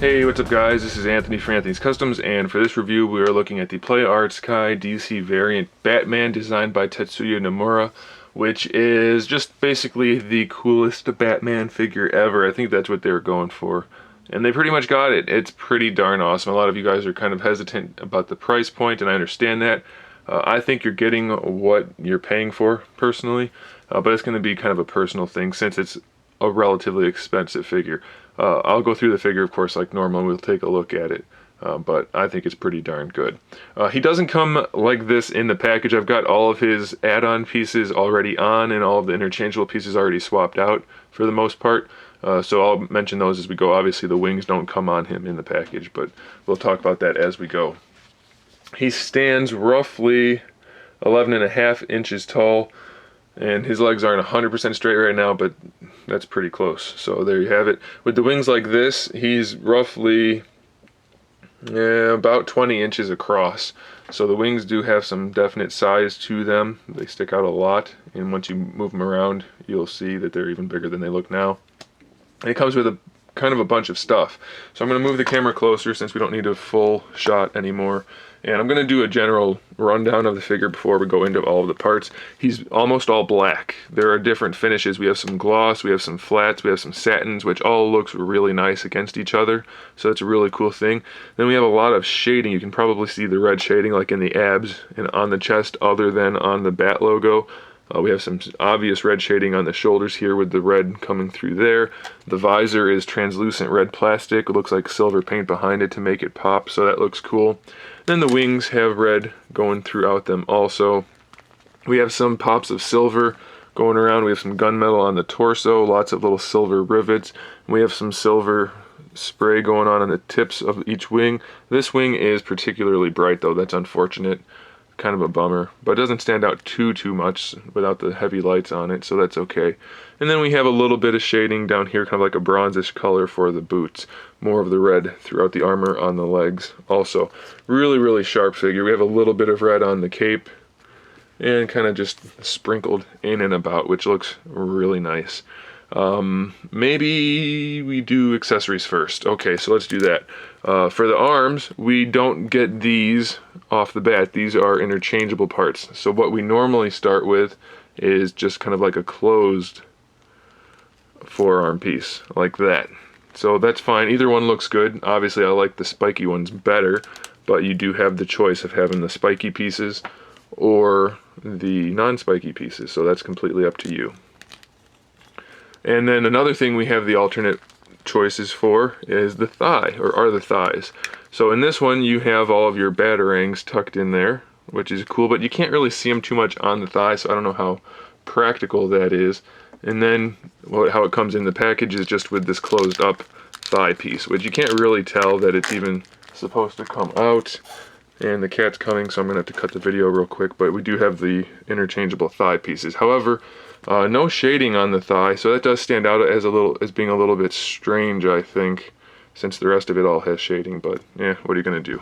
Hey, what's up guys? This is Anthony for Anthony's Customs, and for this review we are looking at the Play Arts Kai DC variant Batman designed by TETSUYA Nomura, which is just basically the coolest Batman figure ever. I think that's what they were going for. And they pretty much got it. It's pretty darn awesome. A lot of you guys are kind of hesitant about the price point, and I understand that. I think you're getting what you're paying for, personally, but it's going to be kind of a personal thing since it's a relatively expensive figure. I'll go through the figure, of course, like normal, and we'll take a look at it, but I think it's pretty darn good. He doesn't come like this in the package. I've got all of his add-on pieces already on, and all of the interchangeable pieces already swapped out for the most part. So I'll mention those as we go. Obviously, the wings don't come on him in the package, but we'll talk about that as we go. He stands roughly 11.5 inches tall, and his legs aren't 100% straight right now, but that's pretty close. So there you have it. With the wings like this, he's roughly about 20 inches across. So the wings do have some definite size to them. They stick out a lot, and once you move them around, you'll see that they're even bigger than they look now. And it comes with a kind of a bunch of stuff. So I'm going to move the camera closer since we don't need a full shot anymore. And I'm going to do a general rundown of the figure before we go into all of the parts. He's almost all black. There are different finishes. We have some gloss, we have some flats, we have some satins, which all looks really nice against each other. So it's a really cool thing. Then we have a lot of shading. You can probably see the red shading like in the abs and on the chest other than on the Bat logo. We have some obvious red shading on the shoulders here with the red coming through there. The visor is translucent red plastic. It looks like silver paint behind it to make it pop, so that looks cool. Then the wings have red going throughout them also. We have some pops of silver going around. We have some gunmetal on the torso, lots of little silver rivets. We have some silver spray going on the tips of each wing. This wing is particularly bright though. That's unfortunate. Kind of a bummer, but it doesn't stand out too much without the heavy lights on it, so that's okay. And then we have a little bit of shading down here, kind of like a bronzish color for the boots. More of the red throughout the armor on the legs also. Really sharp figure. We have a little bit of red on the cape and kind of just sprinkled in and about, which looks really nice. Maybe we do accessories first. Okay, so let's do that. For the arms, we don't get these off the bat. These are interchangeable parts. So what we normally start with is just kind of like a closed forearm piece, like that. So that's fine. Either one looks good. Obviously, I like the spiky ones better, but you do have the choice of having the spiky pieces or the non-spiky pieces, so that's completely up to you. And then another thing we have the alternate choices for is the thigh, or are the thighs. So in this one you have all of your batarangs tucked in there, which is cool, but you can't really see them too much on the thigh, so I don't know how practical that is. And then how it comes in the package is just with this closed up thigh piece, which you can't really tell that it's even supposed to come out. And the cat's coming, so I'm gonna have to cut the video real quick, but we do have the interchangeable thigh pieces. However, no shading on the thigh, so that does stand out as being a little bit strange, I think, since the rest of it all has shading, but yeah, what are you gonna do?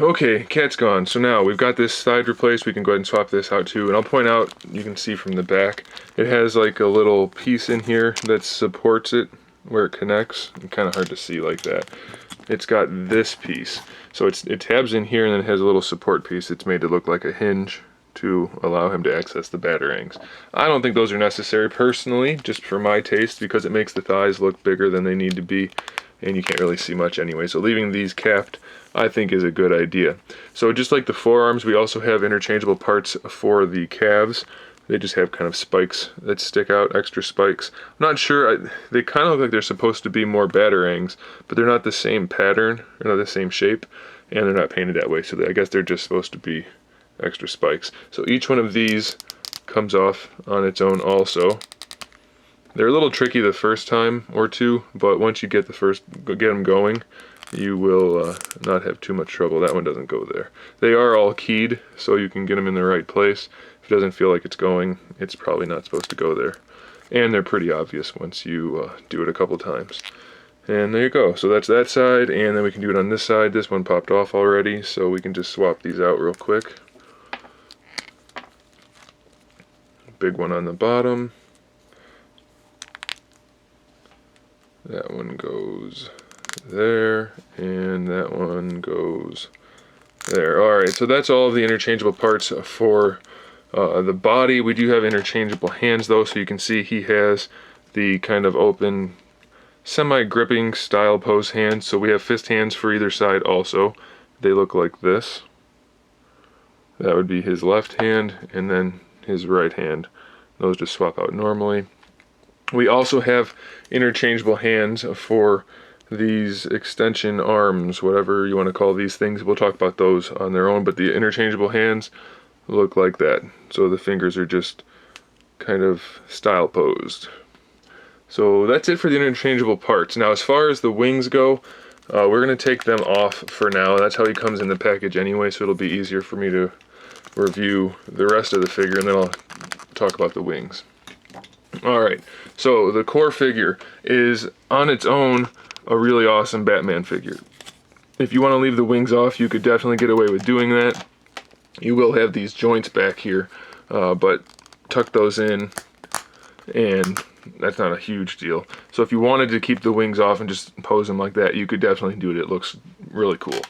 Okay, cat's gone. So now we've got this side replaced. We can go ahead and swap this out too, and I'll point out, you can see from the back, it has like a little piece in here that supports it where it connects. It's kind of hard to see like that. It's got this piece, so it tabs in here, and then it has a little support piece. It's made to look like a hinge to allow him to access the batarangs. I don't think those are necessary personally, just for my taste, because it makes the thighs look bigger than they need to be, and you can't really see much anyway. So leaving these capped, I think, is a good idea. So just like the forearms, we also have interchangeable parts for the calves. They just have kind of spikes that stick out, extra spikes. I'm not sure, they kind of look like they're supposed to be more batarangs, but they're not the same pattern, they're not the same shape, and they're not painted that way, so I guess they're just supposed to be extra spikes. So each one of these comes off on its own also. They're a little tricky the first time or two, but once you get them going, you will not have too much trouble. That one doesn't go there. They are all keyed, so you can get them in the right place. If it doesn't feel like it's going, it's probably not supposed to go there. And they're pretty obvious once you do it a couple times. And there you go. So that's that side, and then we can do it on this side. This one popped off already, so we can just swap these out real quick. Big one on the bottom. That one goes there, and that one goes there. Alright, so that's all of the interchangeable parts for the body. We do have interchangeable hands though, so you can see he has the kind of open semi-gripping style pose hands. So we have fist hands for either side also. They look like this. That would be his left hand, and then his right hand. Those just swap out normally. We also have interchangeable hands for these extension arms, whatever you want to call these things. We'll talk about those on their own, but the interchangeable hands look like that. So the fingers are just kind of style posed. So that's it for the interchangeable parts. Now as far as the wings go, we're going to take them off for now. That's how he comes in the package anyway, so it'll be easier for me to review the rest of the figure, and then I'll talk about the wings. Alright, so the core figure is on its own a really awesome Batman figure. If you want to leave the wings off, you could definitely get away with doing that. You will have these joints back here, but tuck those in, and that's not a huge deal. So if you wanted to keep the wings off and just pose them like that, you could definitely do it. It looks really cool.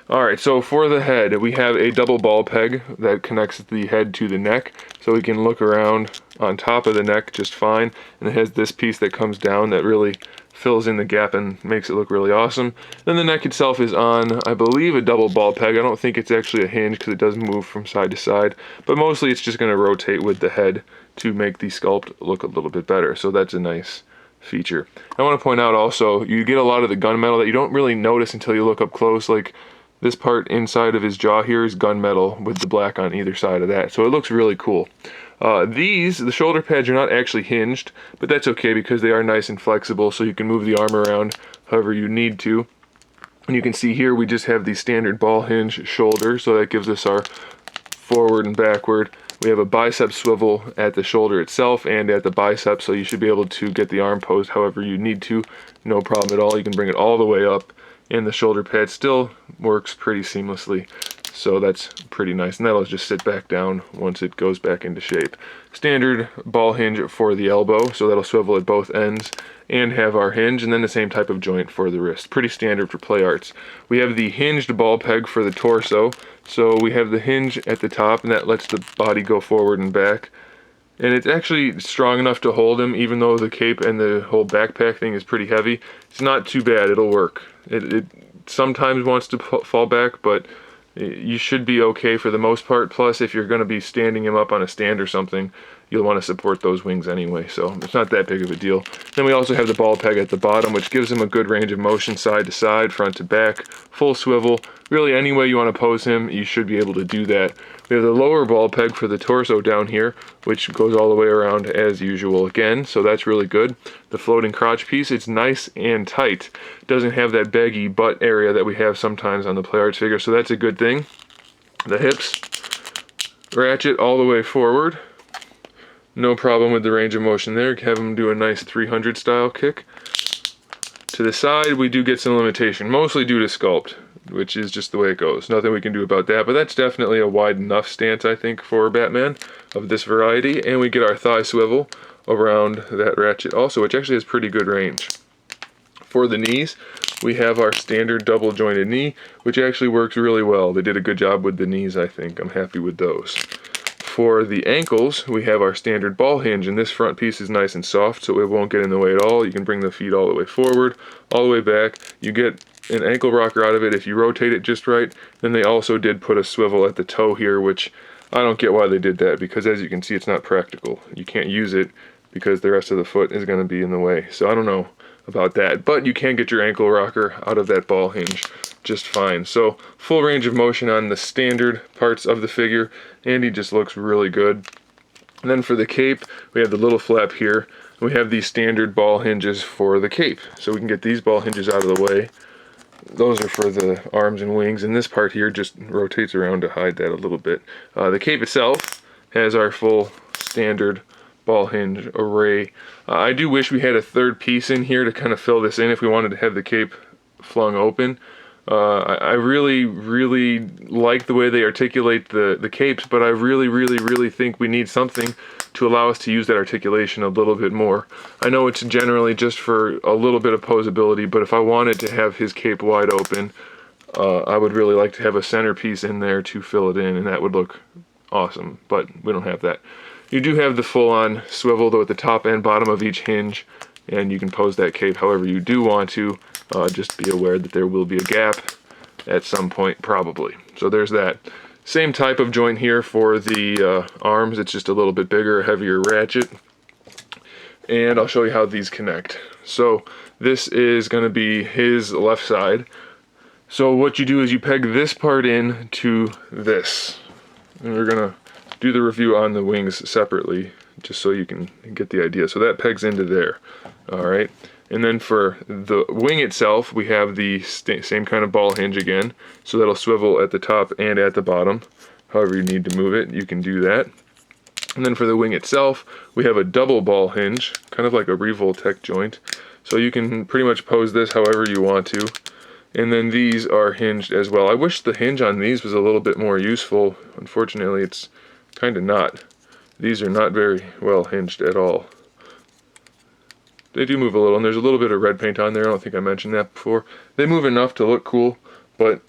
Alright, so for the head, we have a double ball peg that connects the head to the neck, so we can look around on top of the neck just fine. And it has this piece that comes down that really fills in the gap and makes it look really awesome. Then the neck itself is on, I believe, a double ball peg. I don't think it's actually a hinge because it does move from side to side, but mostly it's just going to rotate with the head to make the sculpt look a little bit better. So that's a nice feature. I want to point out also, you get a lot of the gunmetal that you don't really notice until you look up close. Like this part inside of his jaw here is gunmetal with the black on either side of that. So it looks really cool. The shoulder pads are not actually hinged, but that's okay because they are nice and flexible, so you can move the arm around however you need to. And you can see here we just have the standard ball hinge shoulder, so that gives us our forward and backward. We have a bicep swivel at the shoulder itself and at the bicep, so you should be able to get the arm posed however you need to. No problem at all. You can bring it all the way up, and the shoulder pad still works pretty seamlessly. So that's pretty nice, and that'll just sit back down once it goes back into shape. Standard ball hinge for the elbow, so that'll swivel at both ends and have our hinge, and then the same type of joint for the wrist. Pretty standard for play arts. We have the hinged ball peg for the torso, so we have the hinge at the top, and that lets the body go forward and back. And it's actually strong enough to hold him, even though the cape and the whole backpack thing is pretty heavy. It's not too bad, it'll work. It sometimes wants to fall back, but you should be okay for the most part. Plus, if you're going to be standing him up on a stand or something, you'll want to support those wings anyway, so it's not that big of a deal. Then we also have the ball peg at the bottom, which gives him a good range of motion side to side, front to back, full swivel. Really, any way you want to pose him, you should be able to do that. We have the lower ball peg for the torso down here, which goes all the way around as usual again, so that's really good. The floating crotch piece, it's nice and tight. It doesn't have that baggy butt area that we have sometimes on the play arts figure, so that's a good thing. The hips ratchet all the way forward. No problem with the range of motion there. Have him do a nice 300 style kick. To the side, we do get some limitation, mostly due to sculpt, which is just the way it goes. Nothing we can do about that, but that's definitely a wide enough stance, I think, for Batman of this variety. And we get our thigh swivel around that ratchet also, which actually has pretty good range. For the knees, we have our standard double jointed knee, which actually works really well. They did a good job with the knees, I think. I'm happy with those. For the ankles, we have our standard ball hinge, and this front piece is nice and soft, so it won't get in the way at all. You can bring the feet all the way forward, all the way back. You get an ankle rocker out of it if you rotate it just right. Then they also did put a swivel at the toe here, which I don't get why they did that, because as you can see, it's not practical. You can't use it because the rest of the foot is going to be in the way. So I don't know about that, but you can get your ankle rocker out of that ball hinge just fine. So full range of motion on the standard parts of the figure, and he just looks really good. And then for the cape, we have the little flap here. We have these standard ball hinges for the cape, so we can get these ball hinges out of the way. Those are for the arms and wings, and this part here just rotates around to hide that a little bit. The cape itself has our full standard ball hinge array. I do wish we had a third piece in here to kind of fill this in if we wanted to have the cape flung open. I really like the way they articulate the capes, but I really think we need something to allow us to use that articulation a little bit more. I know it's generally just for a little bit of posability, but if I wanted to have his cape wide open, I would really like to have a centerpiece in there to fill it in, and that would look awesome, but we don't have that. You do have the full-on swivel though at the top and bottom of each hinge, and you can pose that cape however you do want to. Just be aware that there will be a gap at some point probably. So there's that. Same type of joint here for the arms. It's just a little bit bigger, heavier ratchet. And I'll show you how these connect. So this is going to be his left side. So what you do is you peg this part in to this. And we're going to do the review on the wings separately, just so you can get the idea. So that pegs into there. Alright. And then for the wing itself, we have the same kind of ball hinge again. So that'll swivel at the top and at the bottom. However you need to move it, you can do that. And then for the wing itself, we have a double ball hinge, kind of like a Revoltech joint. So you can pretty much pose this however you want to. And then these are hinged as well. I wish the hinge on these was a little bit more useful. Unfortunately, it's kind of not. These are not very well hinged at all. They do move a little, and there's a little bit of red paint on there. I don't think I mentioned that before. They move enough to look cool, but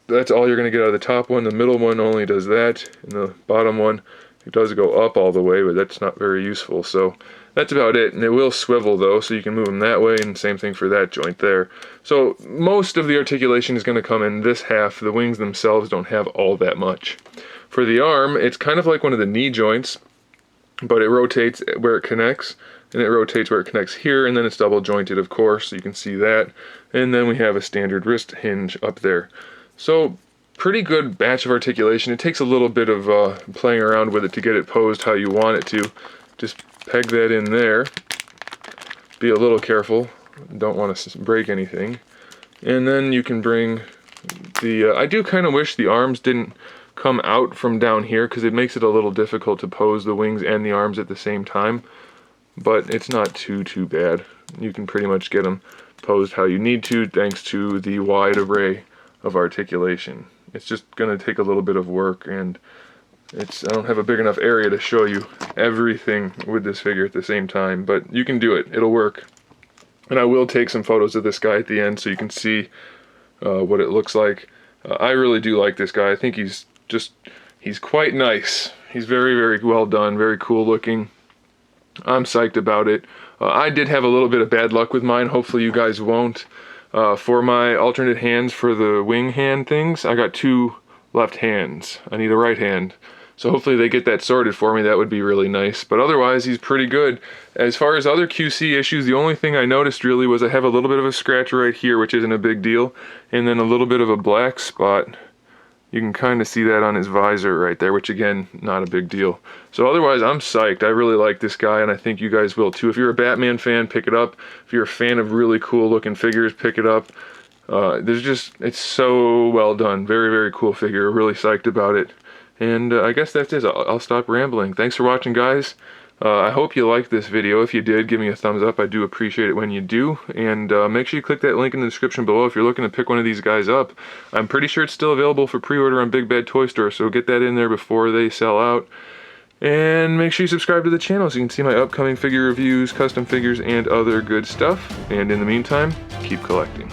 that's all you're going to get out of the top one. The middle one only does that, and the bottom one, it does go up all the way, but that's not very useful. So that's about it, and it will swivel though, so you can move them that way, and same thing for that joint there. So most of the articulation is going to come in this half. The wings themselves don't have all that much. For the arm, it's kind of like one of the knee joints, but it rotates where it connects, and it rotates where it connects here, and then it's double jointed, of course, so you can see that. And then we have a standard wrist hinge up there. So pretty good batch of articulation. It takes a little bit of playing around with it to get it posed how you want it to. Just peg that in there. Be a little careful. Don't want to break anything. And then you can bring the... I do kind of wish the arms didn't come out from down here, because it makes it a little difficult to pose the wings and the arms at the same time. But it's not too bad. You can pretty much get them posed how you need to, thanks to the wide array of articulation. It's just going to take a little bit of work, and I don't have a big enough area to show you everything with this figure at the same time, but you can do it. It'll work. And I will take some photos of this guy at the end so you can see what it looks like. I really do like this guy. I think he's quite nice. He's very, very well done, very cool looking. I'm psyched about it. I did have a little bit of bad luck with mine. Hopefully you guys won't. For my alternate hands for the wing hand things, I got 2 left hands. I need a right hand. So hopefully they get that sorted for me. That would be really nice. But otherwise, he's pretty good. As far as other QC issues, the only thing I noticed really was I have a little bit of a scratch right here, which isn't a big deal. And then a little bit of a black spot. You can kind of see that on his visor right there, which again, not a big deal. So otherwise, I'm psyched. I really like this guy, and I think you guys will too. If you're a Batman fan, pick it up. If you're a fan of really cool looking figures, pick it up. It's so well done. Very, very cool figure. Really psyched about it. And I guess that's it. I'll stop rambling. Thanks for watching, guys. I hope you liked this video. If you did, give me a thumbs up. I do appreciate it when you do. And make sure you click that link in the description below if you're looking to pick one of these guys up. I'm pretty sure it's still available for pre-order on Big Bad Toy Store, so get that in there before they sell out. And make sure you subscribe to the channel so you can see my upcoming figure reviews, custom figures, and other good stuff. And in the meantime, keep collecting.